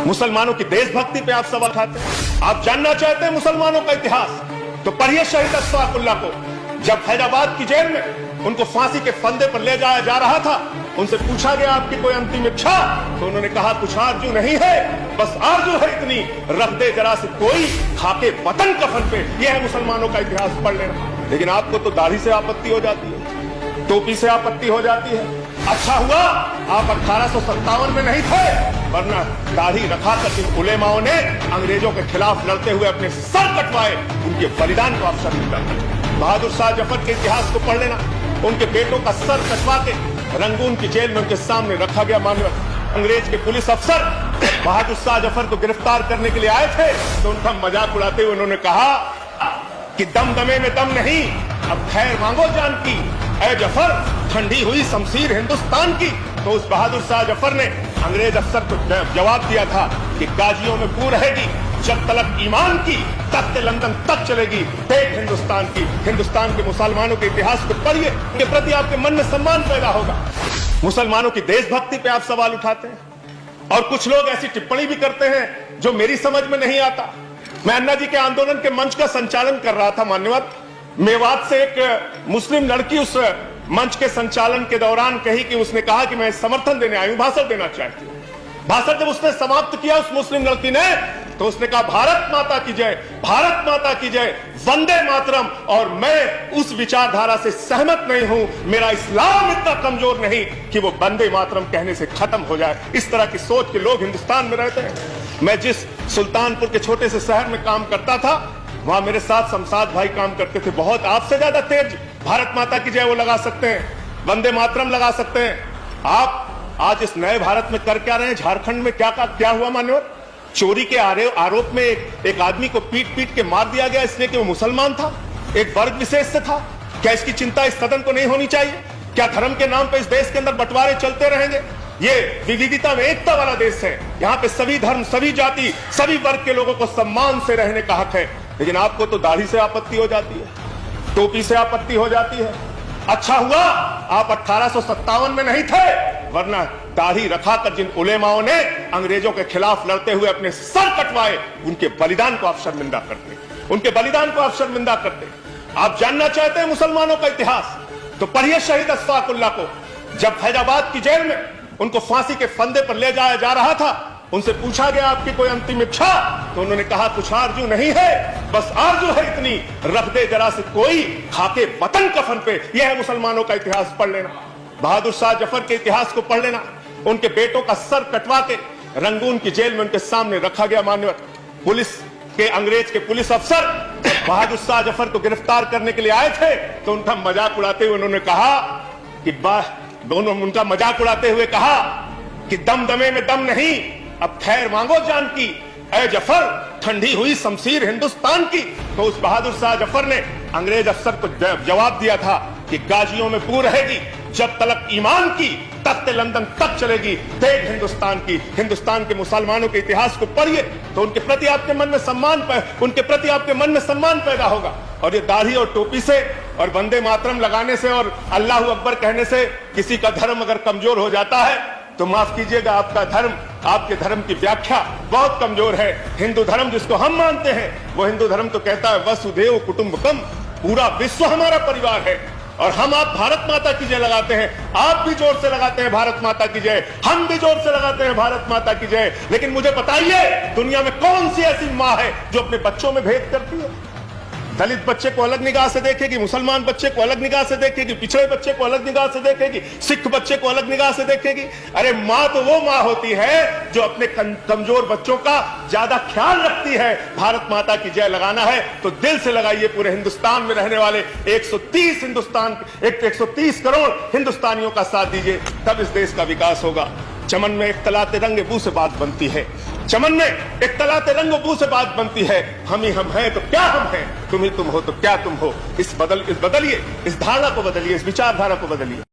मुसलमानों की देशभक्ति पे आप सवाल उठाते हैं। आप जानना चाहते हैं मुसलमानों का इतिहास, तो पढ़िए शहीद अशफाकुल्लाह को। जब फैजाबाद की जेल में उनको फांसी के फंदे पर ले जाया जा रहा था, उनसे पूछा गया आपकी कोई अंतिम इच्छा, तो उन्होंने कहा कुछ आरजू नहीं है, बस आरजू है इतनी, रख दे जरा से कोई खाके वतन कफन पे। यह है मुसलमानों का इतिहास पढ़ लेना। लेकिन आपको तो दाढ़ी से आपत्ति हो जाती है, टोपी से आपत्ति हो जाती है। अच्छा हुआ आप 1857 में नहीं थे, वरना दाढ़ी रखा कर जिन उलेमाओं ने अंग्रेजों के खिलाफ लड़ते हुए अपने सर कटवाए, उनके बलिदान को आप शर्मिंदा करते। बहादुर शाह जफर के इतिहास को पढ़ लेना। उनके बेटों का सर कटवा के रंगून की जेल में उनके सामने रखा गया। मानव अंग्रेज के पुलिस अफसर बहादुर शाह जफर को गिरफ्तार करने के लिए आए थे, तो उनका मजाक उड़ाते हुए उन्होंने कहा कि दमदमे में दम नहीं, अब खैर मांगो जान की, ऐ जफर ठंडी हुई शमशीर हिंदुस्तान की। तो उस बहादुर शाह जफर ने अंग्रेज अफसर को जवाब दिया था कि गाजियों में बू रहेगी, जब तलक ईमान की, तख्त लंदन तक चलेगी। देख हिंदुस्तान की, हिंदुस्तान के मुसलमानों के इतिहास को पढ़िए, के प्रति आपके मन में सम्मान पैदा होगा। मुसलमानों की देशभक्ति पे आप सवाल उठाते हैं और कुछ लोग ऐसी टिप्पणी भी करते हैं जो मेरी समझ में नहीं आता। मैं अन्ना जी के आंदोलन के मंच का संचालन कर रहा था। मान्यवर, मेवात से एक मुस्लिम लड़की उस मंच के संचालन के दौरान कही कि उसने कहा कि मैं समर्थन देने आई हूं, भाषण देना चाहती हूं। भाषण जब उसने समाप्त किया उस मुस्लिम लड़की ने, तो उसने कहा भारत माता की जय, भारत माता की जय, वंदे मातरम। और मैं उस विचारधारा से सहमत नहीं हूं। मेरा इस्लाम इतना कमजोर नहीं कि वो वंदे मातरम कहने से खत्म हो जाए। इस तरह की सोच के लोग हिंदुस्तान में रहते हैं। मैं जिस सुल्तानपुर के छोटे से शहर में काम करता था, वहां मेरे साथ शमशाद भाई काम करते थे। बहुत आपसे ज्यादा तेज भारत माता की जय वो लगा सकते हैं, वंदे मातरम लगा सकते हैं। आप आज इस नए भारत में कर क्या रहे हैं? झारखंड में क्या हुआ मान्यवर? चोरी के आरोप में एक आदमी को पीट के मार दिया गया इसलिए कि वो मुसलमान था, एक वर्ग विशेष से था। क्या इसकी चिंता इस सदन को नहीं होनी चाहिए? क्या धर्म के नाम पर इस देश के अंदर बंटवारे चलते रहेंगे? ये विविधता में एकता वाला देश है। यहाँ पे सभी धर्म, सभी जाति, सभी वर्ग के लोगों को सम्मान से रहने का हक है। लेकिन आपको तो दाढ़ी से आपत्ति हो जाती है, टोपी से आपत्ति हो जाती है। अच्छा हुआ आप 1857 में नहीं थे, वरना दाढ़ी रखा कर जिन उलेमाओं ने अंग्रेजों के खिलाफ लड़ते हुए अपने सर कटवाए, उनके बलिदान को आप शर्मिंदा करते, उनके बलिदान को आप शर्मिंदा करते। आप जानना चाहते हैं मुसलमानों का इतिहास, तो पढ़िए शहीद अशफाकुल्लाह को। जब फैजाबाद की जेल में उनको फांसी के फंदे पर ले जाया जा रहा था, उनसे पूछा गया आपकी कोई अंतिम इच्छा, तो उन्होंने कहा कुछ आरजू नहीं है, बस आरजू है इतनी, रख दे जरा से कोई खाके वतन कफन पे। यह है मुसलमानों का इतिहास पढ़ लेना। बहादुर शाह जफर के इतिहास को पढ़ लेना। उनके बेटों का सर कटवा के रंगून की जेल में उनके सामने रखा गया। मान्यवर, पुलिस के अंग्रेज के पुलिस अफसर बहादुर शाह जफर को गिरफ्तार करने के लिए आए थे, तो उनका मजाक उड़ाते हुए उन्होंने कहा कि दमदमे में दम नहीं, अब खैर मांगो जान की, ऐ जफर ठंडी हुई शमशीर हिंदुस्तान की। तो उस बहादुर शाह जफर ने अंग्रेज अफसर को जवाब दिया था कि गाजियों में बू रहेगी, जब तलक ईमान की, तख्त लंदन तक चलेगी। देख हिंदुस्तान की, हिंदुस्तान के मुसलमानों के इतिहास को पढ़िए, तो उनके प्रति आपके मन में सम्मान पैदा होगा। और ये दाढ़ी और टोपी से और वंदे मातरम लगाने से और अल्लाह अकबर कहने से किसी का धर्म अगर कमजोर हो जाता है, तो माफ कीजिएगा, आपका धर्म, आपके धर्म की व्याख्या बहुत कमजोर है। हिंदू धर्म जिसको हम मानते हैं, वो हिंदू धर्म तो कहता है वसुधैव कुटुंबकम, पूरा विश्व हमारा परिवार है। और हम आप भारत माता की जय लगाते हैं, आप भी जोर से लगाते हैं भारत माता की जय, हम भी जोर से लगाते हैं भारत माता की जय। लेकिन मुझे बताइए, दुनिया में कौन सी ऐसी माँ है जो अपने बच्चों में भेद करती है? दलित बच्चे को अलग निगाह से देखेगी, मुसलमान बच्चे को अलग निगाह से देखेगी, पिछड़े बच्चे को अलग निगाह से देखेगी, सिख बच्चे को अलग निगाह से देखेगी। अरे माँ तो वो माँ होती है जो अपने कमजोर बच्चों का ज्यादा ख्याल रखती है। भारत माता की जय लगाना है तो दिल से लगाइए। पूरे हिंदुस्तान में रहने वाले 130 करोड़ हिंदुस्तानियों का साथ दीजिए, तब इस देश का विकास होगा। चमन में इख्तलाते रंग बू से बात बनती है, चमन में इख्तलाते रंग बू से बात बनती है। हम ही हम हैं तो क्या हम हैं, तुम ही तुम हो तो क्या तुम हो। इस धारणा को बदलिए, इस विचारधारा को बदलिए।